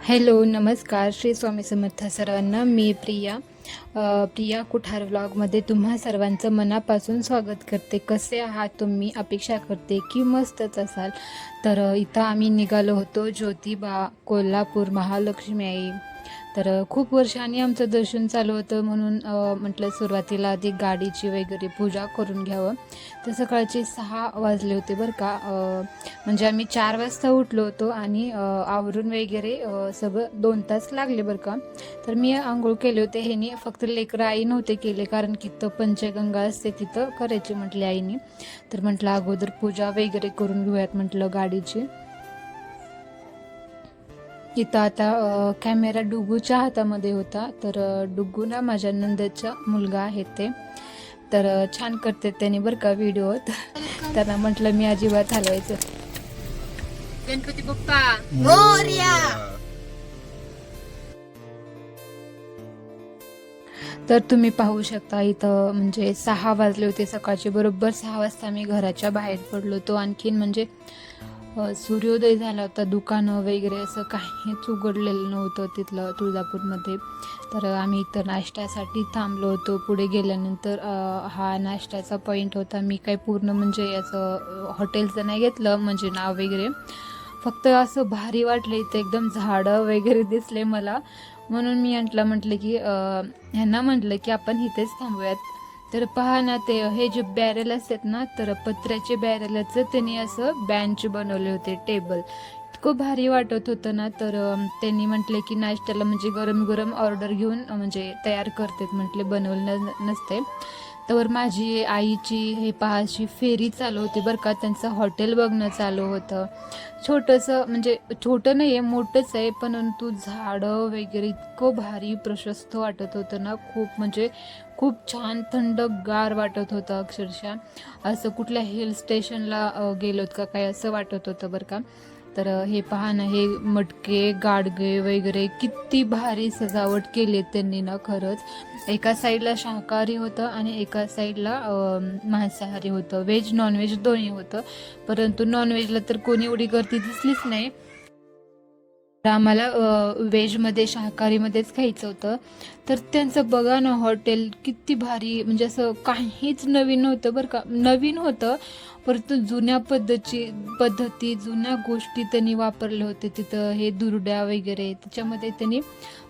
Hello, नमस्कार. श्री स्वामी समर्थ सर्वांना. मी प्रिया कुठार व्लॉगमध्ये तुम्हा सर्वांचं मनापासून स्वागत करते. कसे आहात तुम्ही? अपेक्षा करते की मस्तच असाल. तर इथं आम्ही निघालो होतो ज्योतिबा, कोल्हापूर, महालक्ष्मी आई. तर खूप वर्षांनी आमचं दर्शन चालू होतं म्हणून म्हटलं सुरुवातीला आधी गाडीची वगैरे पूजा करून घ्यावं. तर सकाळचे 6 वाजले होते बरं का. म्हणजे आम्ही 4 वाजता उठलो होतो आणि आवरून वगैरे सगळं 2 तास लागले बरं का. तर मी आंघोळ केले होते. ह्यानी फक्त लेकरं आई नव्हते केले, कारण की तिथं पंचगंगा असते तिथं करायची म्हटली आईने. तर म्हटलं अगोदर पूजा वगैरे करून घेऊयात म्हटलं गाडीची. इथं आता कॅमेरा डुगूच्या हातामध्ये होता. तर डुगू ना माझ्या नंदेचा मुलगा आहे ते. तर छान करते त्याने बरं का व्हिडिओ. त्यांना म्हटलं मी अजिबात हलवायचं. गणपती बाप्पा मोरया. तर तुम्ही पाहू शकता इथं म्हणजे 6 वाजले होते सकाळचे. बरोबर 6 वाजता मी घराच्या बाहेर पडलो होतो. आणखीन म्हणजे सूर्योदय झाला होता. दुकानं वगैरे असं काहीच उघडलेलं नव्हतं तिथलं तुळजापूरमध्ये. तर आम्ही इथं नाश्त्यासाठी थांबलो होतो. पुढे गेल्यानंतर हा नाश्त्याचा पॉईंट होता. मी काही पूर्ण म्हणजे असं हॉटेलचं नाही घेतलं म्हणजे नाव वगैरे, फक्त असं भारी वाटलं इथं. एकदम झाडं वगैरे दिसले मला, म्हणून मी म्हटलं की ह्यांना म्हटलं की आपण इथेच थांबूयात. तर पहा ना, ते हे जे बॅरेल असतात ना, तर पत्र्याचे बॅरेलचं त्यांनी असं बेंच बनवले होते, टेबल. इतकं भारी वाटत होतं ना. तर त्यांनी म्हटले की नाश्त्याला म्हणजे गरम गरम ऑर्डर घेऊन म्हणजे तयार करतात म्हटले, बनवलं नसते. तर माझी आईची हे पहाची फेरी चालू होती बरं का. त्यांचं हॉटेल बघणं चालू होतं. छोटंसं म्हणजे छोटं नाही आहे, मोठंच आहे, परंतु झाडं वगैरे इतकं भारी प्रशस्त वाटत होतं ना. खूप म्हणजे खूप छान थंडगार वाटत होतं अक्षरशः. असं कुठल्या हिल स्टेशनला गेलोत का काय असं वाटत होतं बरं का. तर हे पहा ना, हे मटके गाडगे वगैरे किती भारी सजावट केली त्यांनी ना खरंच. एका साईडला शाकाहारी होतं आणि एका साईडला मांसाहारी होतं. व्हेज नॉनव्हेज दोन्ही होतं. परंतु नॉनव्हेजला तर कोणी एवढी गर्दी दिसलीच नाही. तर आम्हाला व्हेजमध्ये शाकाहारीमध्येच खायचं होतं. तर त्यांचं बघा ना हॉटेल किती भारी, म्हणजे असं काहीच नवीन नव्हतं बरं का. नवीन होतं परंतु जुन्या पद्धती जुन्या गोष्टी त्यांनी वापरले होते तिथं. हे दुरड्या वगैरे त्याच्यामध्ये त्यांनी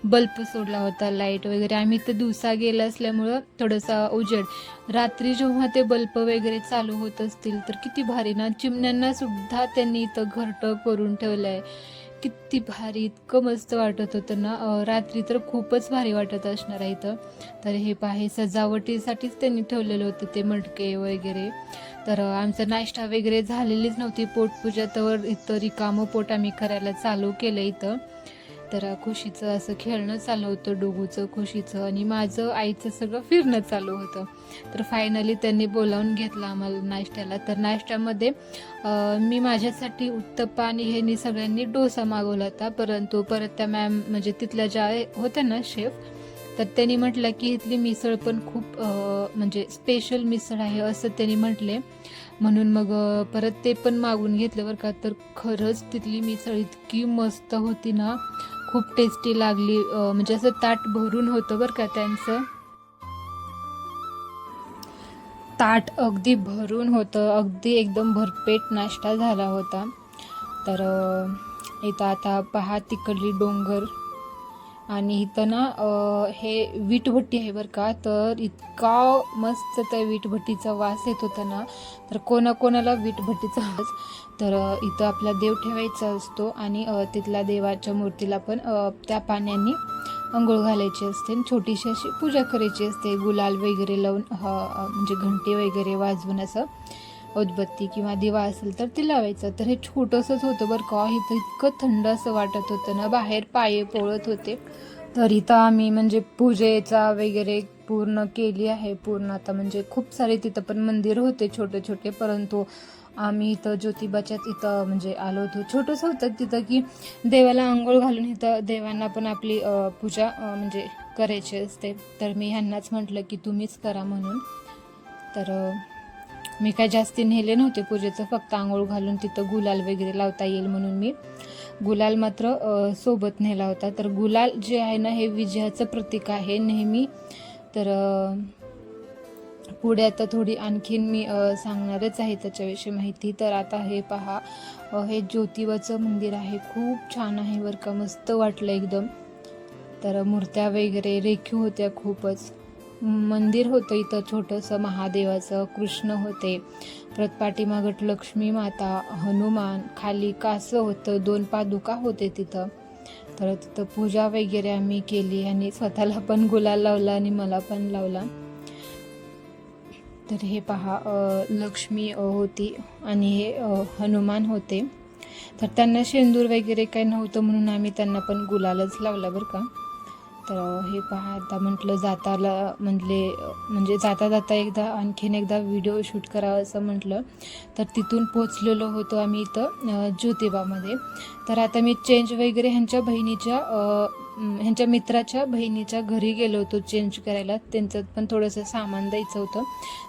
बल्ब सोडला होता, लाईट वगैरे. आम्ही तर दिवसा गेलं असल्यामुळं थोडंसं उजेड. रात्री जेव्हा ते बल्ब वगैरे चालू होत असतील तर किती भारी ना. चिमण्यांना सुद्धा त्यांनी इथं घरटं करून ठेवलं आहे. किती भारी, इतकं मस्त वाटत होतं ना. रात्री तर खूपच भारी वाटत असणार आहे इथं. तर हे पाहे सजावटीसाठीच त्यांनी ठेवलेलं होतं ते मटके वगैरे. तर आमचा नाश्ता वगैरे झालेलीच नव्हती. पोटपूजा तर इथं रिकामं पोट आम्ही करायला चालू केलं इथं. तर खुशीचं असं खेळणं चालू होतं, डोगूचं, खुशीचं आणि माझं आईचं सगळं फिरणं चालू होतं. तर फायनली त्यांनी बोलावून घेतलं आम्हाला नाश्त्याला. तर नाश्त्यामध्ये मी माझ्यासाठी उत्तप्पा आणि ह्यांनी सगळ्यांनी डोसा मागवला होता. परंतु परत त्या मॅम म्हणजे तिथल्या ज्या होत्या ना शेफ, तर त्यांनी म्हटलं की इथली मिसळ पण खूप म्हणजे स्पेशल मिसळ आहे असं त्यांनी म्हटले. म्हणून मग परत ते पण मागून घेतलं बरं का. तर खरंच तिथली मिसळ इतकी मस्त होती ना, खूप टेस्टी लागली. म्हणजे असं ताट भरून होतं बरं का त्यांचं. ताट अगदी भरून होतं, अगदी एकदम भरपेट नाश्ता झाला होता. तर इथं आता पहा तिकडली डोंगर आणि इथं ना हे वीटभट्टी आहे बरं का. तर इतका मस्त त्या वीटभट्टीचा वास येत होता ना. तर कोणाकोणाला वीटभट्टीचा वास. तर इथं आपला देव ठेवायचा असतो आणि तिथल्या देवाच्या मूर्तीला पण त्या पाण्याने अंघोळ घालायची असते आणि छोटीशी अशी पूजा करायची असते. गुलाल वगैरे लावून म्हणजे घंटी वगैरे वाजवून असं उदबत्ती किंवा दिवा असेल तर ते लावायचं. तर हे छोटंसंच होतं बरं का. इथं इतकं थंड असं वाटत होतं ना, बाहेर पाये पोळत होते. तर इथं आम्ही म्हणजे पूजेचा वगैरे पूर्ण केली आहे पूर्ण. आता म्हणजे खूप सारे तिथं पण मंदिर होते छोटे छोटे, परंतु आम्ही इथं ज्योतिबाच्याच इथं म्हणजे आलो होतो. छोटंसं होतं तिथं की देवाला आंघोळ घालून इथं देवांना पण आपली पूजा म्हणजे करायची असते. तर मी ह्यांनाच म्हटलं की तुम्हीच करा म्हणून. तर मी काय जास्ती नेले नव्हते पूजेचं, फक्त आंघोळ घालून तिथं गुलाल वगैरे लावता येईल म्हणून मी गुलाल मात्र सोबत नेला होता. तर गुलाल जे आहे ना हे विजयाचं प्रतीक आहे नेहमी. तर पुढे आता थोडी आणखीन मी सांगणारच आहे त्याच्याविषयी माहिती. तर आता हे पहा, हे ज्योतिबाचं मंदिर आहे, खूप छान आहे बरं का, मस्त वाटलं एकदम. तर मूर्त्या वगैरे रेखीव होत्या खूपच. मंदिर होतं इथं छोटंसं महादेवाचं, कृष्ण होते, परत पाठीमागं लक्ष्मी माता, हनुमान, खाली कासव होतं, 2 पादुका होते तिथं. तर तिथं पूजा वगैरे आम्ही केली आणि स्वतःला पण गुलाल लावला आणि मला पण लावला. तर हे पहा, लक्ष्मी होती आणि हे हनुमान होते. तर त्यांना शेंदूर वगैरे काही नव्हतं म्हणून आम्ही त्यांना पण गुलालच लावला बरं का. तर हे पहा, आता म्हटलं म्हणजे जाता जाता आणखीन एकदा व्हिडिओ शूट करावं असं म्हटलं. तर तिथून पोचलेलो होतो आम्ही इथं ज्योतिबामध्ये. तर आता मी चेंज वगैरे ह्यांच्या मित्राच्या बहिणीच्या घरी गेलो होतो चेंज करायला. त्यांचं पण थोडंसं सामान द्यायचं होतं.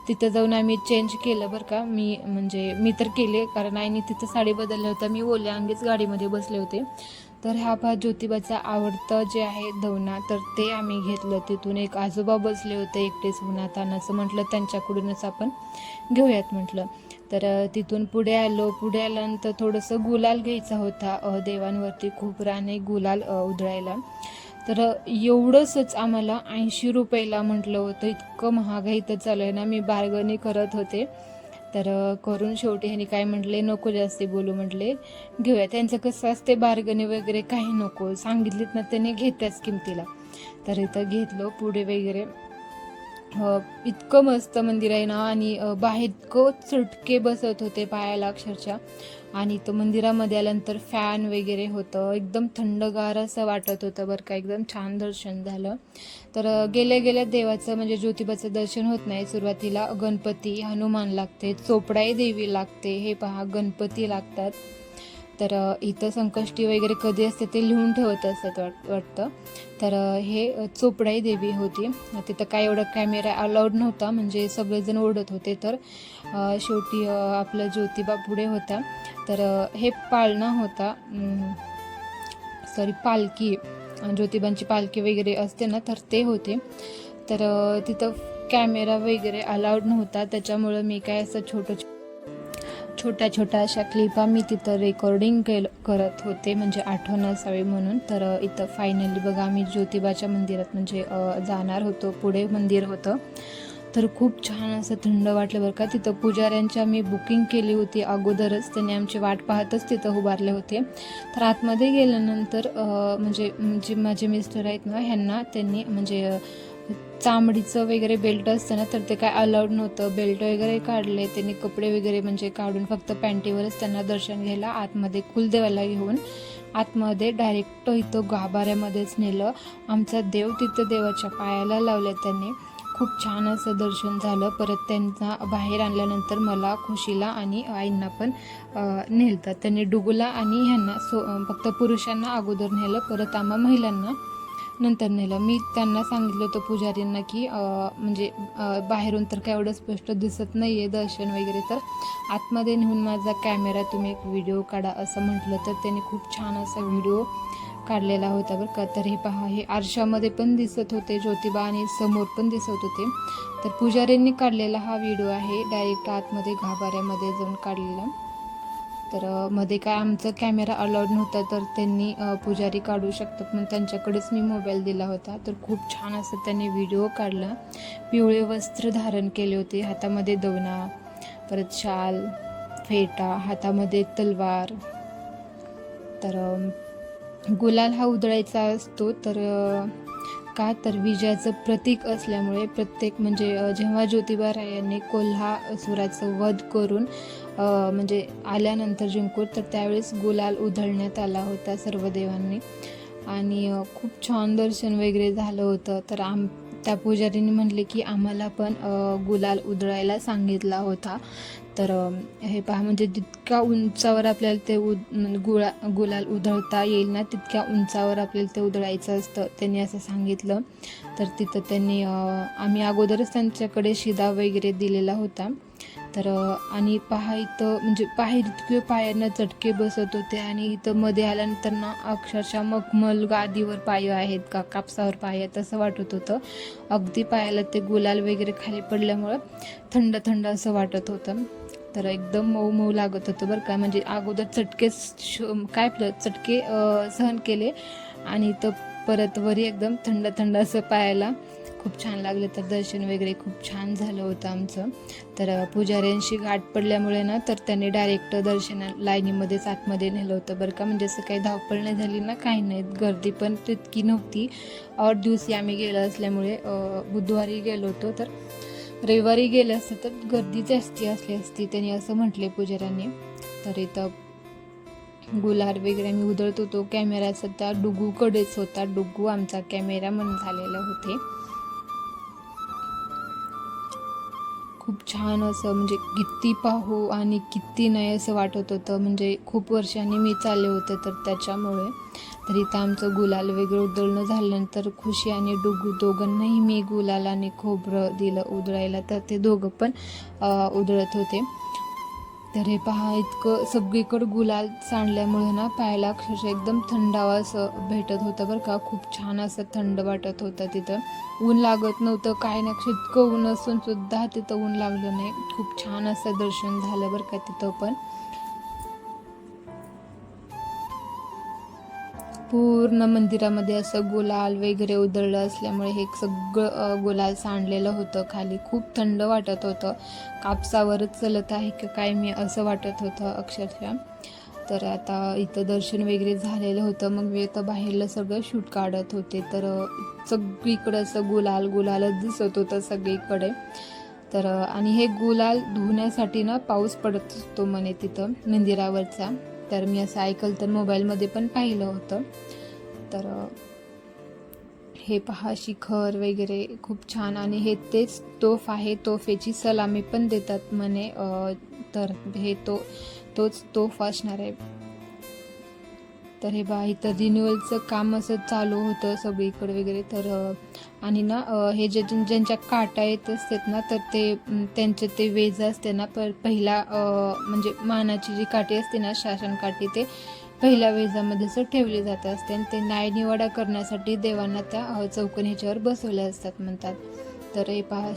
तिथं जाऊन आम्ही चेंज केलं बरं का. मी तर केले, कारण आईने तिथं साडी बदलली होता. मी ओल्या अंगीच गाडीमध्ये बसले होते. तर हा पहा ज्योतिबाचा आवडतं जे आहे दवना, तर ते आम्ही घेतलं. तिथून एक आजोबा बसले होते एकटेच उन्हातानाचं, म्हटलं त्यांच्याकडूनच आपण घेऊयात म्हटलं. तर तिथून पुढे आल्यानंतर थोडंसं गुलाल घ्यायचा होता देवांवरती, खूप राणे गुलाल उधळायला. तर एवढंच आम्हाला 80 रुपयाला म्हटलं होतं. इतकं महागाई तर चालू आहे ना, मी बार्गनी करत होते. तर करून शेवटी ह्याने काय म्हटले, नको जास्ती बोलू म्हटले, घेऊया. त्यांचं कसं असते, बार्गनी वगैरे काही नको, सांगितलीत ना त्याने घेत्याच किमतीला. तर इथं घेतलं पुढे वगैरे. इतकं मस्त मंदिर आहे ना, आणि बाहेर इतकं चटके बसत होते पायाला अक्षरशः. आणि इथं मंदिरामध्ये आल्यानंतर फॅन वगैरे होतं, एकदम थंडगार असं वाटत होतं बरं का, एकदम छान दर्शन झालं. तर गेल्या गेल्या देवाचं म्हणजे ज्योतिबाचं दर्शन होत नाही. सुरुवातीला गणपती, हनुमान लागते, चोपडाई देवी लागते, हे पहा गणपती लागतात. तर इथं संकष्टी वगैरे कधी असते ते लिहून ठेवत असतात वाटतं. तर हे चोपडाई देवी होती. तिथं काय एवढं कॅमेरा अलाउड नव्हता, म्हणजे सगळेजण ओढत होते. तर शेवटी आपला ज्योतिबा पुढे होता. तर हे पाळणा होता, पालखी, ज्योतिबांची पालखी वगैरे असते ना, तर ते होते. तर तिथं कॅमेरा वगैरे अलाउड नव्हता, त्याच्यामुळं मी काय असं छोट्या अशा क्लिपा मी तिथं रेकॉर्डिंग करत होते, म्हणजे आठवण असावी म्हणून. तर इथं फायनली बघा, आम्ही ज्योतिबाच्या मंदिरात म्हणजे जाणार होतो. पुढे मंदिर होतं. तर खूप छान असं थंड वाटलं बरं का. तिथं पुजाऱ्यांची आम्ही बुकिंग केली होती अगोदरच, त्यांनी आमची वाट पाहतच तिथं उभारले होते. तर आतमध्ये गेल्यानंतर म्हणजे माझे मिस्टर आहेत ना, ह्यांना त्यांनी म्हणजे चामडीचं वगैरे बेल्ट असतं ना, तर ते काय अलाउड नव्हतं. बेल्ट वगैरे काढले त्यांनी, कपडे वगैरे म्हणजे काढून फक्त पॅन्टीवरच त्यांना दर्शन घ्यायला आतमध्ये कुलदेवाला घेऊन आतमध्ये डायरेक्ट इथं गाभाऱ्यामध्येच नेलं. आमचा देव तिथं देवाच्या पायाला लावल्या त्यांनी. खूप छान असं दर्शन झालं. परत त्यांना बाहेर आणल्यानंतर मला, खुशीला आणि आईंना पण नेलतात त्यांनी. डुगूला आणि ह्यांना फक्त पुरुषांना अगोदर नेलं, परत आम्हा महिलांना नंतर नेलं. मी त्यांना सांगितलं होतं पुजारींना की म्हणजे बाहेरून तर काय एवढं स्पष्ट दिसत नाही आहे दर्शन वगैरे, तर आतमध्ये नेऊन माझा कॅमेरा तुम्ही एक व्हिडिओ काढा असं म्हटलं. तर त्यांनी खूप छान असा व्हिडिओ काढलेला होता बरं का. तर हे पहा, हे आरशामध्ये पण दिसत होते ज्योतिबा आणि समोर पण दिसत होते. तर पुजाऱ्यांनी काढलेला हा व्हिडिओ आहे, डायरेक्ट आतमध्ये गाभाऱ्यामध्ये जाऊन काढलेला. तर मध्ये काय आमचा कॅमेरा अलाउड नव्हता, तर त्यांनी पुजारी काढू शकतात म्हणून त्यांच्याकडेच मी मोबाईल दिला होता. तर खूप छान असं त्यांनी व्हिडिओ काढला. पिवळे वस्त्र धारण केले होते, हातामध्ये दवना, परत शाल, फेटा, हातामध्ये तलवार. तर गुलाल हा उधळायचा असतो, तर का तर विजयाचं प्रतीक असल्यामुळे प्रत्येक म्हणजे जेव्हा ज्योतिबा रायांनी कोल्हासुराचं वध करून म्हणजे आल्यानंतर जिंकून, तर त्यावेळेस गुलाल उधळण्यात आला होता सर्व देवांनी. आणि खूप छान दर्शन वगैरे झालं होतं. तर त्या पुजारीने म्हटले की आम्हाला पण गुलाल उधळायला सांगितला होता. तर हे पहा, म्हणजे जितक्या उंचावर आपल्याला ते गुलाल उधळता येईल ना, तितक्या उंचावर आपल्याला ते उधळायचं असतं, त्यांनी असं सांगितलं. तर तिथं त्यांनी आम्ही अगोदरच त्यांच्याकडे शिदा वगैरे दिलेला होता. तर आणि पहा इथं म्हणजे बाहेर इतके पायांना चटके बसत होते आणि इथं मध्ये आल्यानंतर ना अक्षरशः मखमल गादीवर पाय आहेत का कापसावर पाय आहेत असं वाटत होतं. अगदी पायाला ते गुलाल वगैरे खाली पडल्यामुळं थंड थंड असं वाटत होतं. तर एकदम मऊ मऊ लागत होतं बरं का. म्हणजे अगोदर चटके सहन केले आणि इथं परत वरी एकदम थंड थंड असं पायाला खूप छान लागलं. तर दर्शन वगैरे खूप छान झालं होतं आमचं. तर पुजाऱ्यांशी गाठ पडल्यामुळे ना तर त्यांनी डायरेक्ट दर्शन लाईनीमध्येच आतमध्ये नेलं होतं बरं का. म्हणजे असं काही धावपळ नाही झाली ना, काही नाही. गर्दी पण तितकी नव्हती. 8 दिवशी आम्ही गेलो असल्यामुळे बुधवारी गेलो होतो, तर रविवारी गेलं असतं तर गर्दी जास्ती असली असती त्यांनी असं म्हटले पुजाऱ्यांनी. तर इथं गुलाल वगैरे आम्ही उधळत होतो. कॅमेरा सध्या डुगूकडेच होता. डुगू आमचा कॅमेरामन झालेला होते. खूप छान असं म्हणजे किती पाहू आणि किती नाही असं वाटत होतं. म्हणजे खूप वर्षांनी मी चालले होते तर त्याच्यामुळे. तर इथं आमचं गुलाल वगैरे उधळणं झाल्यानंतर खुशी आणि डुगू दोघांनाही मी गुलाल आणि खोबरं दिलं उधळायला. तर ते दोघं पण उधळत होते. तर हे पहा इतकं सगळीकडं गुलाल सांडल्यामुळे ना पायाला अक्षरशः एकदम थंडावा असं भेटत होतं बरं का. खूप छान असं थंड वाटत होतं. तिथं ऊन लागत नव्हतं, काय नाही. इतकं ऊन असून सुद्धा तिथं ऊन लागलं नाही. खूप छान असं दर्शन झालं बरं का तिथं पण. पूर्ण मंदिरामध्ये असं गुलाल वगैरे उधळलं असल्यामुळे हे सगळं गुलाल सांडलेलं होतं खाली. खूप थंड वाटत होतं. कापसावरच चलत आहे की काय मी असं वाटत होतं अक्षरशः. तर आता इथं दर्शन वगैरे झालेलं होतं. मग मी आता बाहेरलं सगळं शूट काढत होते. तर सगळीकडं असं गुलालच दिसत होतं सगळीकडे. तर आणि हे गुलाल धुण्यासाठी ना पाऊस पडत असतो म्हणे तिथं मंदिरावरचा. तर मी असं ऐकलं तर मोबाईलमध्ये पण पाहिलं होतं. तर हे पहा शिखर वगैरे खूप छान. आणि हे तेच तोफ आहे. तोफेची सलामी पण देतात म्हणे. तर हे तोच तोफ असणार आहे. तर हे बा इथं रिन्युअलचं काम असं चालू होतं सगळीकडे वगैरे. तर आणि ना हे ज्यांच्या काटा येत असतात ना तर ते त्यांचे ते वेज असते ना पहिला म्हणजे मानाची जी काठी असते ना शासन काठी ते पहिल्या वेजामध्ये असं ठेवले जात असते. आणि ते न्यायनिवाडा करण्यासाठी देवांना त्या चौकोनी ह्याच्यावर बसवले असतात म्हणतात. तर हे पहा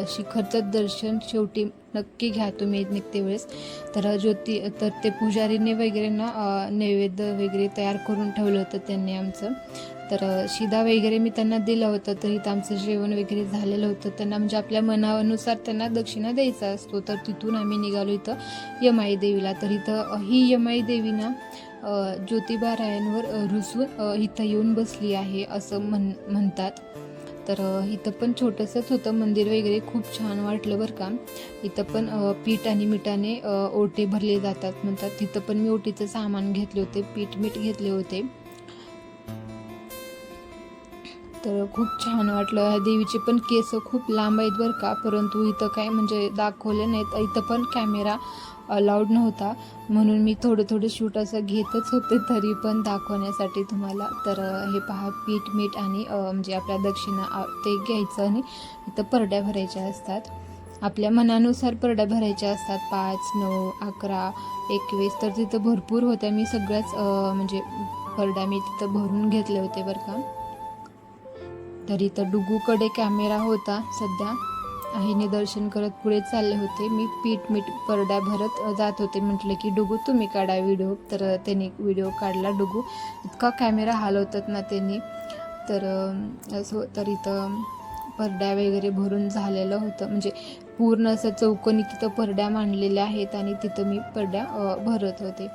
शिखरचं दर्शन शेवटी नक्की घ्या तुम्ही निघते वेळेस. तर तर ते पुजारीने वगैरे ना नैवेद्य वगैरे तयार करून ठेवलं होतं त्यांनी आमचं. तर शिदा वगैरे मी त्यांना दिलं होतं. तर इथं आमचं जेवण वगैरे झालेलं होतं. त्यांना म्हणजे आपल्या मनानुसार त्यांना दक्षिणा द्यायचा असतो. तर तिथून आम्ही निघालो इथं यमाई देवीला. तर इथं ही यमाई देवी ना ज्योतिबा रायांवर रुसून इथं येऊन बसली आहे असं म्हणतात. तर इथं पण छोटंसंच होतं मंदिर वगैरे. खूप छान वाटलं बरं का. इथं पण पीठ आणि मिठाने ओटे भरले जातात म्हणतात. तिथं पण मी ओटीचं सामान घेतले होते, पीठ मीठ घेतले होते. तर खूप छान वाटलं. ह्या देवीचे पण केस खूप लांब आहेत बरं का. परंतु इथं काय म्हणजे दाखवले नाहीत. इथं पण कॅमेरा अलाउड नव्हता म्हणून मी थोडं शूट असं घेतच होते तरी पण दाखवण्यासाठी तुम्हाला. तर हे पहा पीठ मीठ आणि म्हणजे आपल्या दक्षिणा ते घ्यायचं आणि इथं परड्या भरायच्या असतात. आपल्या मनानुसार परड्या भरायच्या असतात. 5, 9, 11, 21. तर तिथं भरपूर होत्या. मी सगळ्याच म्हणजे परड्या मी तिथं भरून घेतले होते बरं का. तर इथं डुगूकडे कॅमेरा होता सध्या. आईने दर्शन करत पुढे चालले होते. मी पीठ मीठ परड्या भरत जात होते. म्हटलं की डुगू तुम्ही काढा व्हिडिओ. तर त्यांनी व्हिडिओ काढला. डुगू इतका कॅमेरा हलवतात ना त्यांनी. तर असं तर इथं परड्या वगैरे भरून झालेलं होतं. म्हणजे पूर्ण असं चौकोनी तिथं परड्या मांडलेल्या आहेत आणि तिथं मी परड्या भरत होते.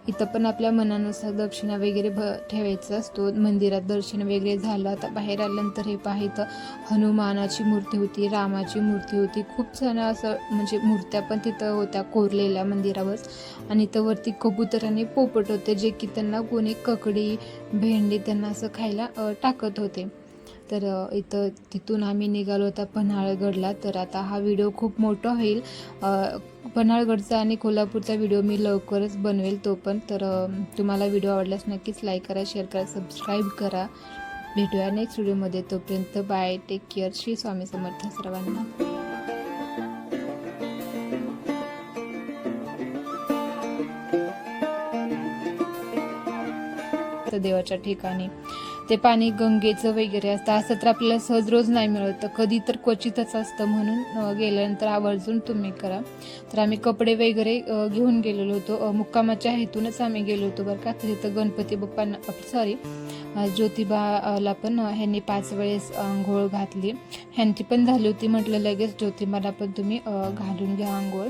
इथं पण आपल्या मनानुसार दक्षिणा वगैरे ठेवायचा असतो. मंदिरात दर्शन वगैरे झालं. आता बाहेर आल्यानंतर हे पहा इथं हनुमानाची मूर्ती होती, रामाची मूर्ती होती. खूप छान असं म्हणजे मूर्त्या पण तिथं होत्या कोरलेल्या मंदिरावर. आणि इथं वरती कबूतर आणि पोपट होते जे की त्यांना कोणी ककडी भेंडी त्यांना असं खायला टाकत होते. तर इथं तिथून आम्ही निघालो होता पन्हाळगडला. तर आता हा व्हिडिओ खूप मोठा होईल. पन्हाळगडचा आणि कोल्हापूरचा व्हिडिओ मी लवकरच बनवेल तो पण. तर तुम्हाला व्हिडिओ आवडल्यास नक्कीच लाईक करा, शेअर करा, सबस्क्राईब करा. भेटूया नेक्स्ट व्हिडिओमध्ये. तोपर्यंत bye, take care. Shri Swami Samarth सर्वांना. असतं देवाच्या ठिकाणी. ते पाणी गंगेचं वगैरे असतं, असं तर आपल्याला सहज रोज नाही मिळत, तर कधी तर क्वचितच असतं. म्हणून गेल्यानंतर आवर्जून तुम्ही करा. तर आम्ही कपडे वगैरे घेऊन गेलेलो होतो, मुक्कामाच्या हेतूनच आम्ही गेलो होतो बरं का. तर इथं गणपती बाप्पांना सॉरी ज्योतिबाला पण ह्यांनी 5 वेळेस आंघोळ घातली. ह्यांची पण झाली होती, म्हटलं लगेच ज्योतिबाला पण तुम्ही घालून घ्या आंघोळ.